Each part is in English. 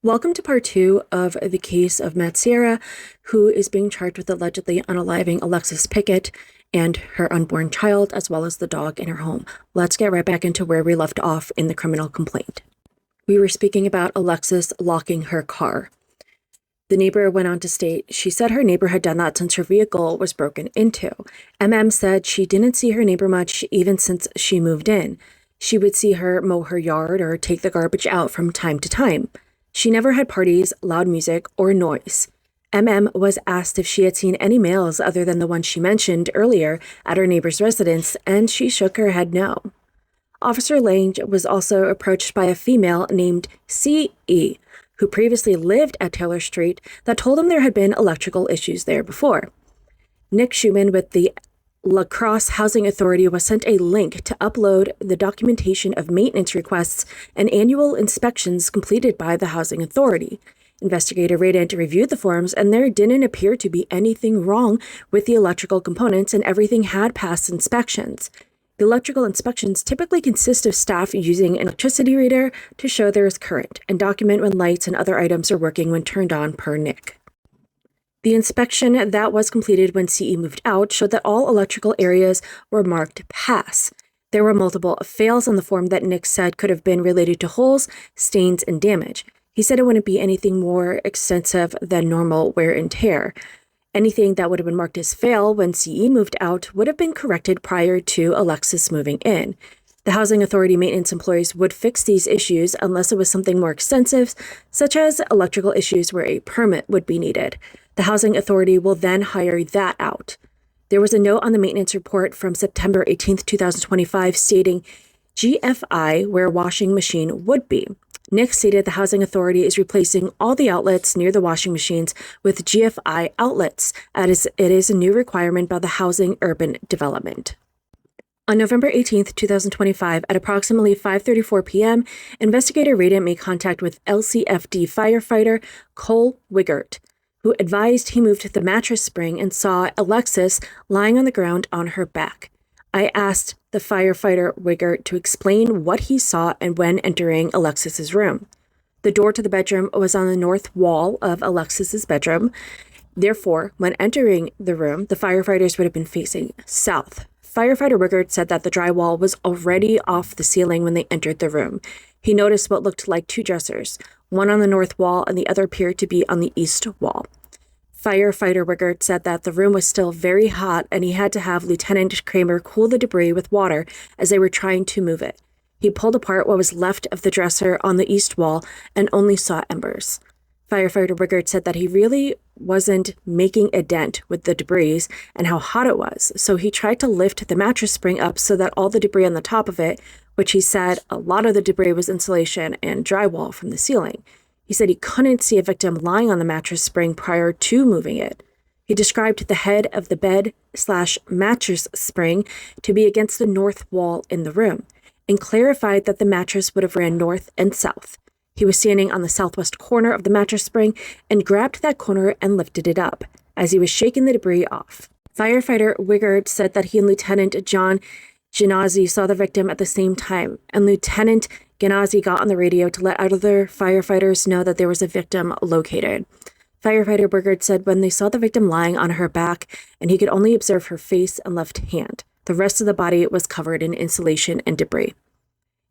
Welcome to part 2 of the case of Matt Sierra, who is being charged with allegedly unaliving Alexis Pickett and her unborn child, as well as the dog in her home. Let's get right back into where we left off in the criminal complaint. We were speaking about Alexis locking her car. The neighbor went on to state she said her neighbor had done that since her vehicle was broken into. MM said she didn't see her neighbor much even since she moved in. She would see her mow her yard or take the garbage out from time to time. She never had parties, loud music, or noise. MM was asked if she had seen any males other than the one she mentioned earlier at her neighbor's residence, and she shook her head no. Officer Lange was also approached by a female named C.E., who previously lived at Taylor Street, that told him there had been electrical issues there before. Nick Schumann with the La Crosse Housing Authority was sent a link to upload the documentation of maintenance requests and annual inspections completed by the Housing Authority. Investigator Radant reviewed the forms, and there didn't appear to be anything wrong with the electrical components, and everything had passed inspections. The electrical inspections typically consist of staff using an electricity reader to show there is current and document when lights and other items are working when turned on per Nick. The inspection that was completed when CE moved out showed that all electrical areas were marked pass. There were multiple fails on the form that Nick said could have been related to holes, stains, and damage. He said it wouldn't be anything more extensive than normal wear and tear. Anything that would have been marked as fail when CE moved out would have been corrected prior to Alexis moving in. The Housing Authority maintenance employees would fix these issues unless it was something more extensive, such as electrical issues where a permit would be needed. The Housing Authority will then hire that out. There was a note on the maintenance report from September 18, 2025, stating GFI where washing machine would be. Nick stated the Housing Authority is replacing all the outlets near the washing machines with GFI outlets, as it is a new requirement by the Housing Urban Development. On November 18, 2025, at approximately 5:34 p.m., investigator Radant made contact with LCFD firefighter Cole Wiggert, who advised he moved the mattress spring and saw Alexis lying on the ground on her back. I asked the firefighter Wiggert to explain what he saw and when entering Alexis's room. The door to the bedroom was on the north wall of Alexis's bedroom. Therefore, when entering the room, the firefighters would have been facing south. Firefighter Wiggert said that the drywall was already off the ceiling when they entered the room. He noticed what looked like two dressers, one on the north wall and the other appeared to be on the east wall. Firefighter Wiggert said that the room was still very hot and he had to have Lieutenant Kramer cool the debris with water as they were trying to move it. He pulled apart what was left of the dresser on the east wall and only saw embers. Firefighter Wiggert said that he really wasn't making a dent with the debris and how hot it was, so he tried to lift the mattress spring up so that all the debris on the top of it, which he said a lot of the debris was insulation and drywall from the ceiling. He said he couldn't see a victim lying on the mattress spring prior to moving it. He described the head of the bed/mattress spring to be against the north wall in the room and clarified that the mattress would have ran north and south. He was standing on the southwest corner of the mattress spring and grabbed that corner and lifted it up as he was shaking the debris off. Firefighter Wiggert said that he and Lieutenant John Genazzi saw the victim at the same time, and Lieutenant Genazzi got on the radio to let other firefighters know that there was a victim located. Firefighter Wiggert said when they saw the victim lying on her back and he could only observe her face and left hand, the rest of the body was covered in insulation and debris.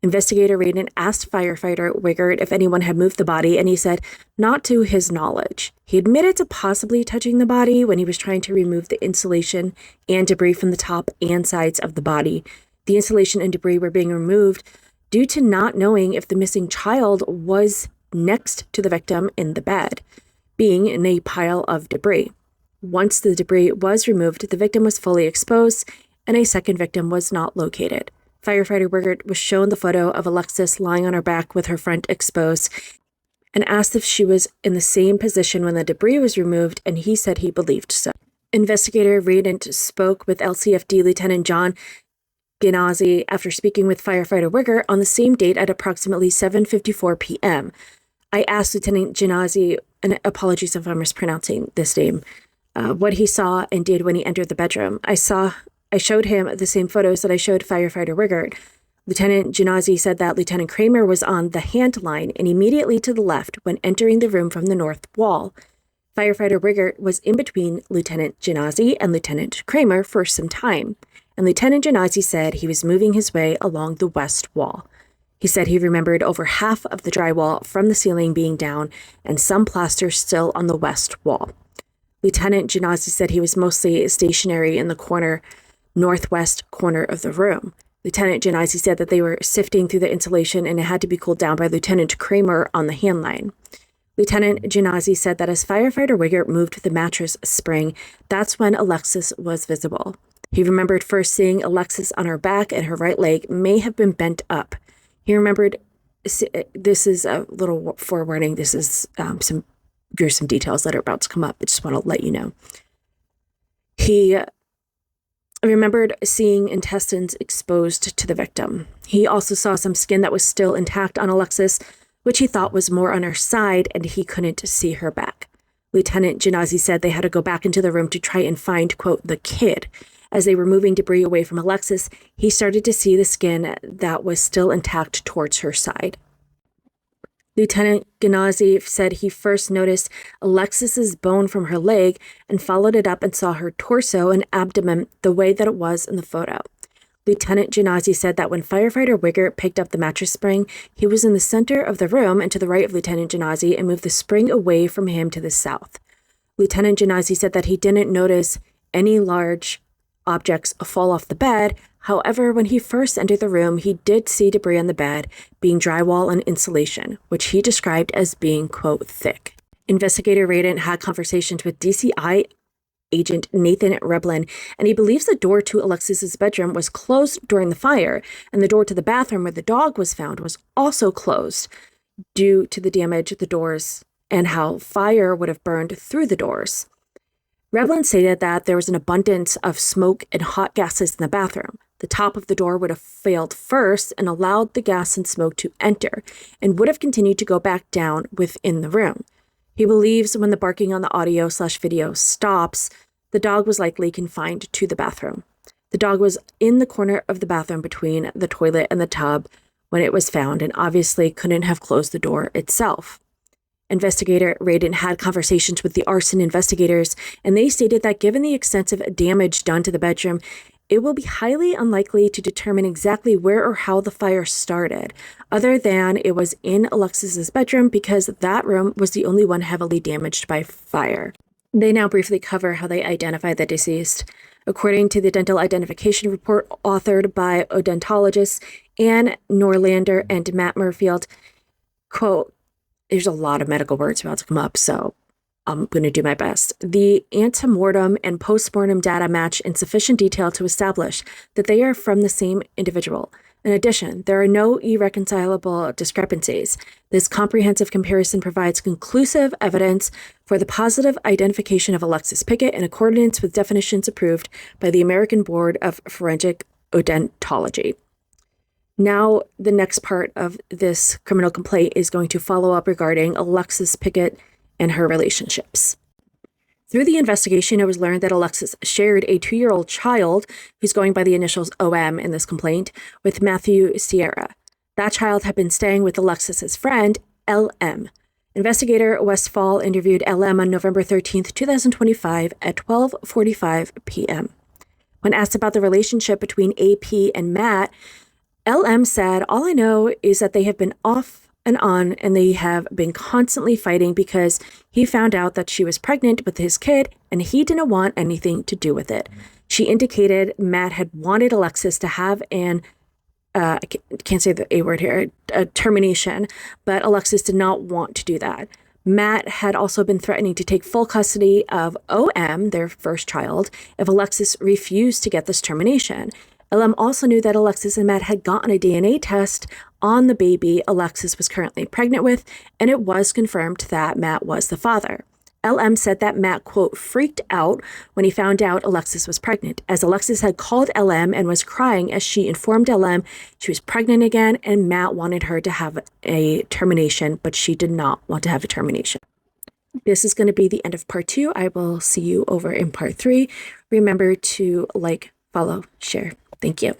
Investigator Radant asked firefighter Wiggert if anyone had moved the body, and he said not to his knowledge. He admitted to possibly touching the body when he was trying to remove the insulation and debris from the top and sides of the body. The insulation and debris were being removed due to not knowing if the missing child was next to the victim in the bed, being in a pile of debris. Once the debris was removed, the victim was fully exposed, and a second victim was not located. Firefighter Wiggert was shown the photo of Alexis lying on her back with her front exposed and asked if she was in the same position when the debris was removed, and he said he believed so. Investigator Radant spoke with LCFD Lieutenant John Genazzi after speaking with firefighter Wiggert on the same date at approximately 7:54 p.m. I asked Lieutenant Genazzi, and apologies if I'm mispronouncing this name, what he saw and did when he entered the bedroom. I showed him the same photos that I showed firefighter Wiggert. Lieutenant Genasi said that Lieutenant Kramer was on the hand line and immediately to the left when entering the room from the north wall. Firefighter Riggert was in between Lieutenant Genasi and Lieutenant Kramer for some time, and Lieutenant Genasi said he was moving his way along the west wall. He said he remembered over half of the drywall from the ceiling being down and some plaster still on the west wall. Lieutenant Genasi said he was mostly stationary in the northwest corner of the room. Lieutenant Genasi said that they were sifting through the insulation and it had to be cooled down by Lieutenant Kramer on the hand line. Lieutenant Genasi said that as firefighter Riggert moved the mattress spring, that's when Alexis was visible. He remembered first seeing Alexis on her back and her right leg may have been bent up. He remembered, this is a little forewarning, this is some gruesome details that are about to come up. I just want to let you know. He remembered seeing intestines exposed to the victim. He also saw some skin that was still intact on Alexis, which he thought was more on her side, and he couldn't see her back. Lieutenant Genasi said they had to go back into the room to try and find, quote, the kid. As they were moving debris away from Alexis, he started to see the skin that was still intact towards her side. Lieutenant Genasi said he first noticed Alexis's bone from her leg and followed it up and saw her torso and abdomen the way that it was in the photo. Lieutenant Genasi said that when firefighter Riggert picked up the mattress spring, he was in the center of the room and to the right of Lieutenant Genasi and moved the spring away from him to the south. Lieutenant Genasi said that he didn't notice any large objects fall off the bed. However, when he first entered the room, he did see debris on the bed, being drywall and insulation, which he described as being, quote, thick. Investigator Radin had conversations with DCI agent Nathan Reblin, and he believes the door to Alexis's bedroom was closed during the fire, and the door to the bathroom where the dog was found was also closed due to the damage of the doors and how fire would have burned through the doors. Reblin stated that there was an abundance of smoke and hot gases in the bathroom. The top of the door would have failed first and allowed the gas and smoke to enter and would have continued to go back down within the room. He believes when the barking on the audio/video stops, the dog was likely confined to the bathroom. The dog was in the corner of the bathroom between the toilet and the tub when it was found and obviously couldn't have closed the door itself. Investigator Radin had conversations with the arson investigators, and they stated that given the extensive damage done to the bedroom, it will be highly unlikely to determine exactly where or how the fire started, other than it was in Alexis's bedroom because that room was the only one heavily damaged by fire. They now briefly cover how they identified the deceased. According to the dental identification report authored by odontologists Anne Norlander and Matt Murfield, quote, there's a lot of medical words about to come up, so I'm going to do my best. The antemortem and postmortem data match in sufficient detail to establish that they are from the same individual. In addition, there are no irreconcilable discrepancies. This comprehensive comparison provides conclusive evidence for the positive identification of Alexis Pickett in accordance with definitions approved by the American Board of Forensic Odontology. Now, the next part of this criminal complaint is going to follow up regarding Alexis Pickett and her relationships. Through the investigation, it was learned that Alexis shared a 2-year-old child, who's going by the initials OM in this complaint, with Matthew Sierra. That child had been staying with Alexis's friend, LM. Investigator Westfall interviewed LM on November 13th, 2025 at 12:45 p.m. When asked about the relationship between AP and Matt, LM said, all I know is that they have been off and on and they have been constantly fighting because he found out that she was pregnant with his kid and he didn't want anything to do with it. She indicated Matt had wanted Alexis to have I can't say the A word here, a termination, but Alexis did not want to do that. Matt had also been threatening to take full custody of OM, their first child, if Alexis refused to get this termination. LM also knew that Alexis and Matt had gotten a DNA test on the baby Alexis was currently pregnant with, and it was confirmed that Matt was the father. LM said that Matt, quote, freaked out when he found out Alexis was pregnant, as Alexis had called LM and was crying as she informed LM she was pregnant again, and Matt wanted her to have a termination, but she did not want to have a termination. This is going to be the end of part 2. I will see you over in part 3. Remember to like, follow, share. Thank you.